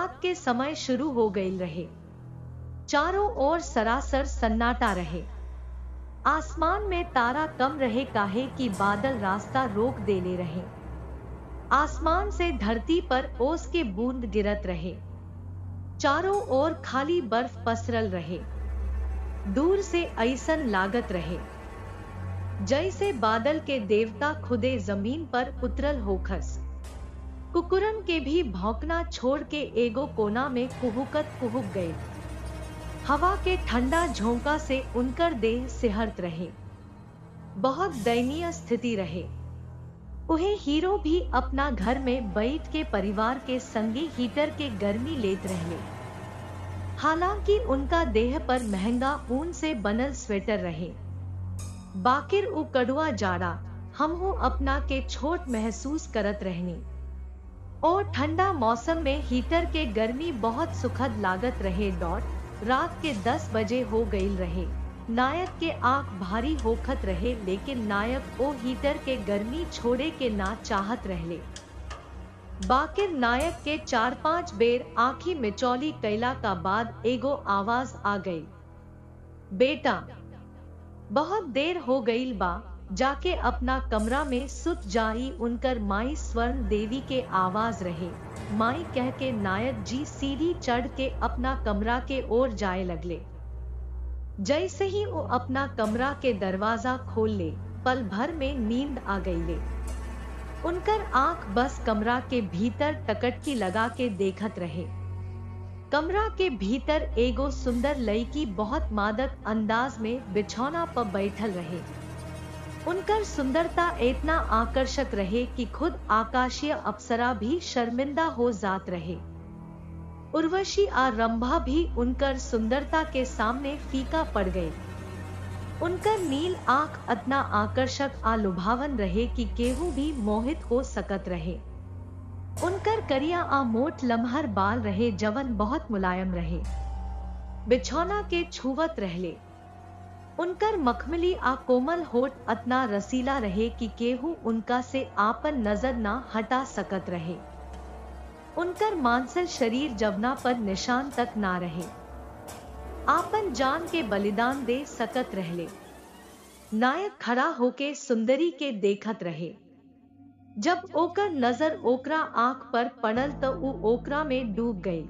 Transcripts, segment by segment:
रात के समय शुरू हो गई रहे। चारों ओर सरासर सन्नाटा रहे। आसमान में तारा कम रहे काहे कि बादल रास्ता रोक देले रहे। आसमान से धरती पर ओस के बूंद गिरत रहे। चारों ओर खाली बर्फ पसरल रहे। दूर से ऐसन लागत रहे जैसे बादल के देवता खुदे जमीन पर उतरल होखस। कुकुरन के भी भौंकना छोड़ के एगो कोना में कुहुक गए। हवा के ठंडा झोंका से उनकर देह सिहरत रहे। बहुत दयनीय स्थिति रहे। उन्हें हीरो भी अपना घर में बैठ के परिवार के संगी हीटर के गर्मी लेत रहे। हालांकि उनका देह पर महंगा ऊन से बनल स्वेटर रहे। बाकिर उ कड़ुआ जाड़ा हमहू अपना के छोट महसूस करत रहनी और ठंडा मौसम में हीटर के गर्मी बहुत सुखद लागत रहे। रात के 10 बजे हो गई रहे। नायक के आंख भारी होखत रहे, लेकिन नायक ओ हीटर के गर्मी छोड़े के ना चाहत रहले। बाकिर नायक के 4-5 बेर आँखी मिचौली कैला का बाद एगो आवाज आ गई, बेटा बहुत देर हो गई बा, जाके अपना कमरा में सुत जाई। उनकर माई स्वर्ण देवी के आवाज रहे। माई कह के नायक जी सीढ़ी चढ़ के अपना कमरा के ओर जाए लगले। जैसे ही वो अपना कमरा के दरवाजा खोल ले, पल भर में नींद आ गई ले। उनकर आंख बस कमरा के भीतर टकटकी लगा के देखत रहे। कमरा के भीतर एगो सुंदर लड़की बहुत मादक अंदाज में बिछौना पर बैठल रहे। उनकर सुंदरता इतना आकर्षक रहे कि खुद आकाशीय अप्सरा भी शर्मिंदा हो जात रहे। उर्वशी आ रंभा भी उनकर सुंदरता के सामने फीका पड़ गए। उनकर नील आंख इतना आकर्षक आ लुभावन रहे कि केहू भी मोहित हो सकत रहे। उनकर करिया आ मोट लम्हर बाल रहे जवन बहुत मुलायम रहे। बिछौना के छुवत रहले। उनकर मखमली आ कोमल होठ इतना रसीला रहे कि केहू उनका से आपन नजर ना हटा सकत रहे। उनकर मांसल शरीर जवना पर निशान तक ना रहे। आपन जान के बलिदान दे सकत रहले। नायक खड़ा होके सुंदरी के देखत रहे। जब ओकर नजर ओकरा आंख पर पड़ल तो उ ओकरा में डूब गई।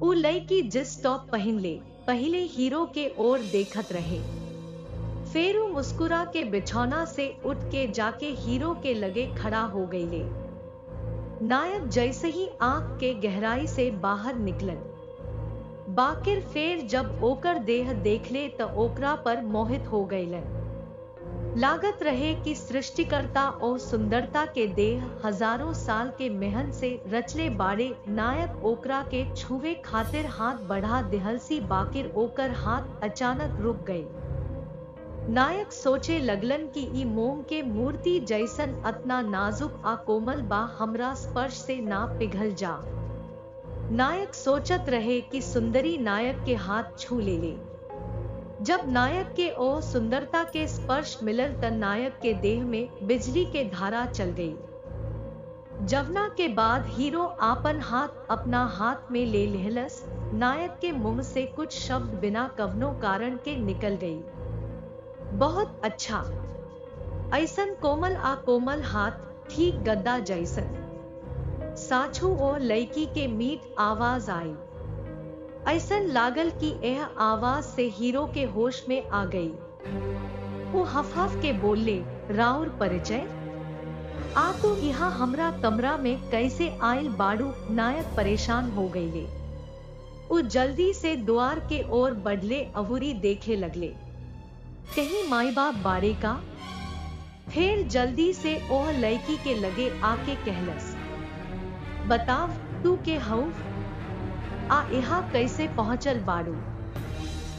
उ लड़की जिस टॉप पहन ले पहले हीरो के ओर देखत रहे। फिर उ मुस्कुरा के बिछौना से उठ के जाके हीरो के लगे खड़ा हो गई ले। नायक जैसे ही आंख के गहराई से बाहर निकलन, बाकिर फिर जब ओकर देह देखले तो ओकरा पर मोहित हो गईलन। लागत रहे कि सृष्टिकर्ता और सुंदरता के देह हजारों साल के मेहनत से रचले बाड़े। नायक ओकरा के छुवे खातिर हाथ बढ़ा दिहलसी, बाकिर ओकर हाथ अचानक रुक गई। नायक सोचे लगलन कि ई मोम के मूर्ति जैसन इतना नाजुक आ कोमल बा, हमरा स्पर्श से ना पिघल जा। नायक सोचत रहे कि सुंदरी नायक के हाथ छू ले ले। जब नायक के ओ सुंदरता के स्पर्श मिलल त नायक के देह में बिजली के धारा चल गई। जवना के बाद हीरो आपन हाथ अपना हाथ में ले लेहलस। नायक के मुंह से कुछ शब्द बिना कवनो कारण के निकल गई। बहुत अच्छा, ऐसन कोमल आ कोमल हाथ, ठीक गद्दा जैसन। साछू ओ लड़की के मीठ आवाज आई। ऐसन लागल कि यह आवाज से हीरो के होश में आ गई। वो हफ के बोले, राउर परिचय? आ तो यहाँ हमरा कमरा में कैसे आयल बाड़ू? नायक परेशान हो गई ले। वो जल्दी से द्वार के ओर बढ़ले अवूरी देखे लगले, कहीं माई बाप बाड़े का? फिर जल्दी से ओह लड़की के लगे आके कहलस, बताव तू के हऊ? आ यहाँ कैसे पहुँचल बाड़ू?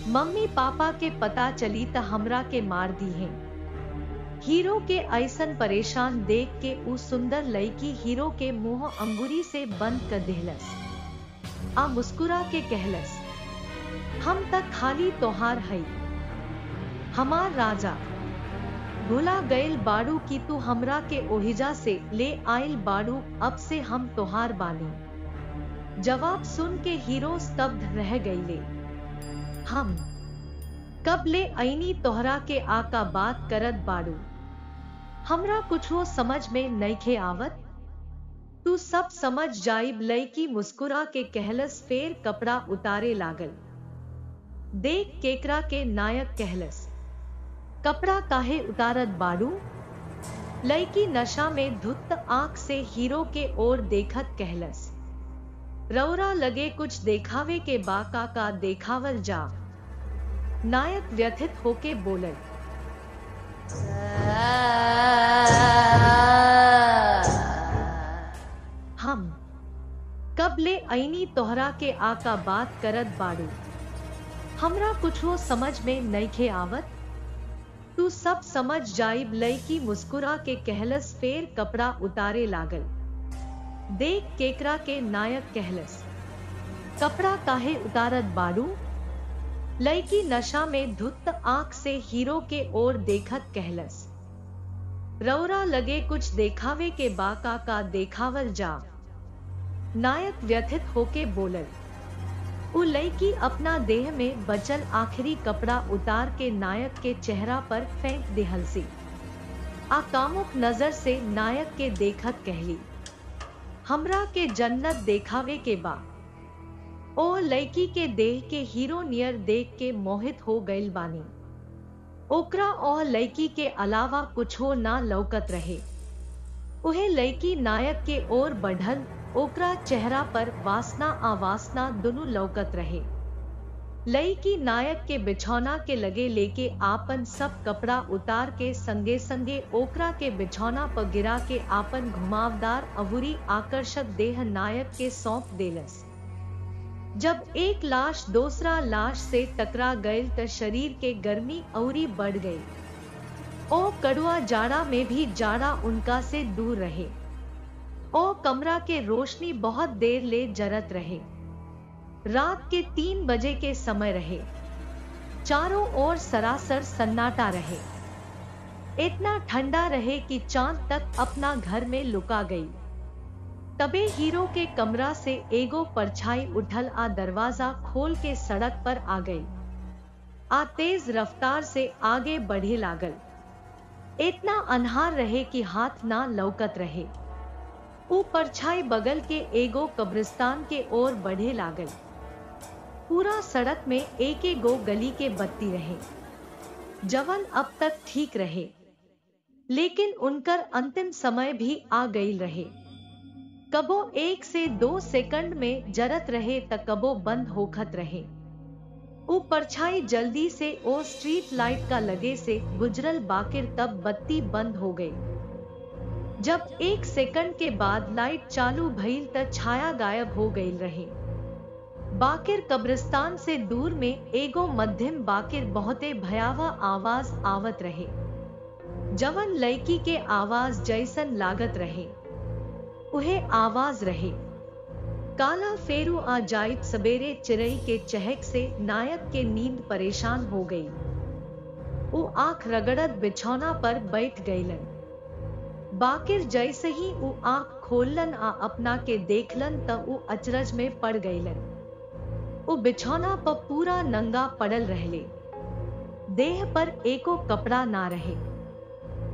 मम्मी पापा के पता चली त हमरा के मार दी है। हीरो के ऐसन परेशान देख के उस सुंदर लड़की हीरो के मुंह अंगूरी से बंद कर देहलस। आ मुस्कुरा के कहलस, हम तक खाली तोहार हई, हमार राजा। भुला गईल बाड़ू की तू हमरा के ओहिजा से ले आइल बाड़ू, अब से हम तोहार बानी। जवाब सुन के हीरो स्तब्ध रह गईले। हम कब ले ऐनी तोहरा के आका बात करत बाड़ू, हमरा कुछो समझ में नइखे आवत। तू सब समझ जाइब, लईकी मुस्कुरा के कहलस, फेर कपड़ा उतारे लागल। देख केकरा के नायक कहलस, कपड़ा काहे उतारत बाड़ू। लईकी नशा में धुत आंख से हीरो के ओर देखत कहलस, रौरा लगे कुछ देखावे के बा, का देखावल जा। नायक व्यथित होके बोलल, हम कब ले ऐनी तोहरा के आका बात करत बाड़ू, हमरा कुछो समझ में नइखे आवत। तू सब समझ जाइब, लईकी मुस्कुरा के कहलस, फेर कपड़ा उतारे लागल। देख केकरा के नायक कहलस, कपड़ा काहे उतारत बाड़ू। लईकी नशा में धुत आंख से हीरो के ओर देखत कहलस, रौरा लगे कुछ देखावे के बा, का देखावल जा। नायक व्यथित होके बोलल, उ लईकी अपना देह में बचल आखिरी कपड़ा उतार के नायक के चेहरा पर फेंक दिहलसी। आकामुक नजर से नायक के देखत कहली, हमरा के जन्नत देखावे के बा। ओ लईकी के देह के हीरो नियर देख के मोहित हो गइल बानी। ओकरा ओ लईकी के अलावा कुछो ना लौकत रहे। उहे लईकी नायक के ओर बढ़ल, ओकरा चेहरा पर वासना आवासना दोनों लौकत रहे। लईकी नायक के बिछौना के लगे लेके आपन सब कपड़ा उतार के संगे संगे ओकरा के बिछौना पर गिरा के आपन घुमावदार अवुरी आकर्षक देह नायक के सौंप देलस। जब एक लाश दूसरा लाश से टकरा गई तो शरीर के गर्मी औरी बढ़ गई। ओ कड़ुआ जाड़ा में भी जाड़ा उनका से दूर रहे। ओ कमरा के रोशनी बहुत देर ले जरत रहे। रात के 3 बजे के समय रहे। चारों ओर सरासर सन्नाटा रहे। इतना ठंडा रहे कि चांद तक अपना घर में लुका गई। तबे हीरो के कमरा से एगो परछाई उठल आ दरवाजा खोल के सड़क पर आ गई। आ तेज रफ्तार से आगे बढ़े लागल। इतना अन्हार रहे कि हाथ ना लौकत रहे। ऊ परछाई बगल के एगो कब्रिस्तान के ओर बढ़े लागल। पूरा सड़क में एक गो गली के बत्ती रहे, जवन अब तक ठीक रहे, लेकिन उनकर अंतिम समय भी आ गई रहे। कबो 1 से 2 सेकंड में जरत रहे त कबो बंद होखत रहे। वो परछाई जल्दी से ओ स्ट्रीट लाइट का लगे से गुजरल, बाकिर तब बत्ती बंद हो गई। जब 1 सेकंड के बाद लाइट चालू भइल त छाया गायब हो गई रहे। बाकिर कब्रिस्तान से दूर में एगो मध्यम बाकिर बहुते भयावह आवाज आवत रहे, जवन लड़की के आवाज जैसन लागत रहे। उहे आवाज रहे, काला फेरू आ जाइत सवेरे चिड़ई के चहक से नायक के नींद परेशान हो गई। वो आंख रगड़त बिछौना पर बैठ गईलन। बाकिर जैसे ही वो आंख खोलन आ अपना के देखलन त वो अचरज में पड़ गईलन। वो बिछौना पर पूरा नंगा पड़ल रहले। देह पर एको कपड़ा ना रहे,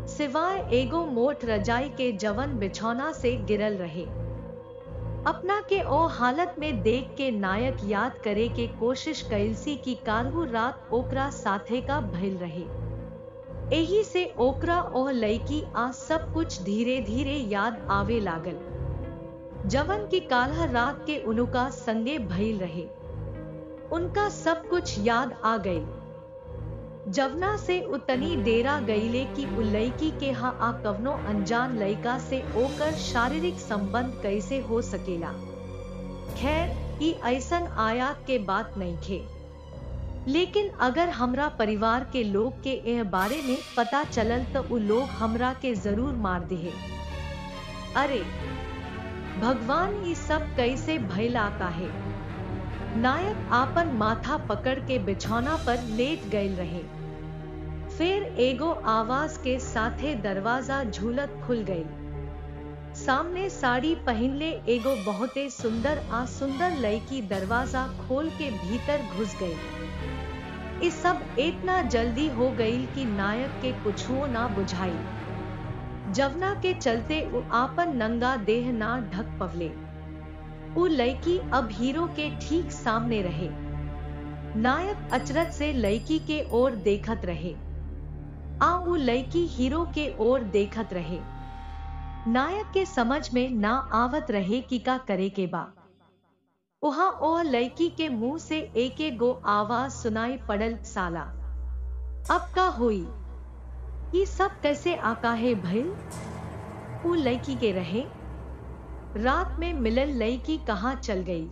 सिवाय एगो मोट रजाई के, जवन बिछौना से गिरल रहे। अपना के ओ हालत में देख के नायक याद करे के कोशिश कैलसी की काल्हू रात ओकरा साथे का भइल रहे। एही से ओकरा ओह लईकी आ सब कुछ धीरे धीरे याद आवे लागल, जवन की काल्ह रात के उनका संगे भइल रहे। उनका सब कुछ याद आ गई, जवना से उतनी डेरा गईले की उ लईकी के हाँ आ कवनो अनजान लईका से ओकर शारीरिक संबंध कैसे हो सकेला। खैर ई ऐसन आयात के बात नहीं थे, लेकिन अगर हमरा परिवार के लोग के एह बारे में पता चलल तो उ लोग हमरा के जरूर मार दिहे। अरे भगवान, ये सब कैसे भइला काहे। नायक आपन माथा पकड़ के बिछौना पर लेट गईल रहे। फिर एगो आवाज के साथे दरवाजा झूलत खुल गई। सामने साड़ी पहनले एगो बहुते सुंदर लड़की दरवाजा खोल के भीतर घुस गई। इस सब इतना जल्दी हो गई कि नायक के कुछो ना बुझाई, जवना के चलते उ आपन नंगा देह ना ढक पवले। उ लड़की अब हीरो के ठीक सामने रहे। नायक अचरज से लड़की के ओर देखत रहे, उ लड़की हीरो के ओर देखत रहे। नायक के समझ में ना आवत रहे कि का करे के बा। वहां और लड़की के मुंह से एक गो आवाज सुनाई पड़ल, साला अब का हुई, ये सब कैसे आकाहे भइल। उ लड़की के रहे रात में मिलल लड़की कहाँ चल गई।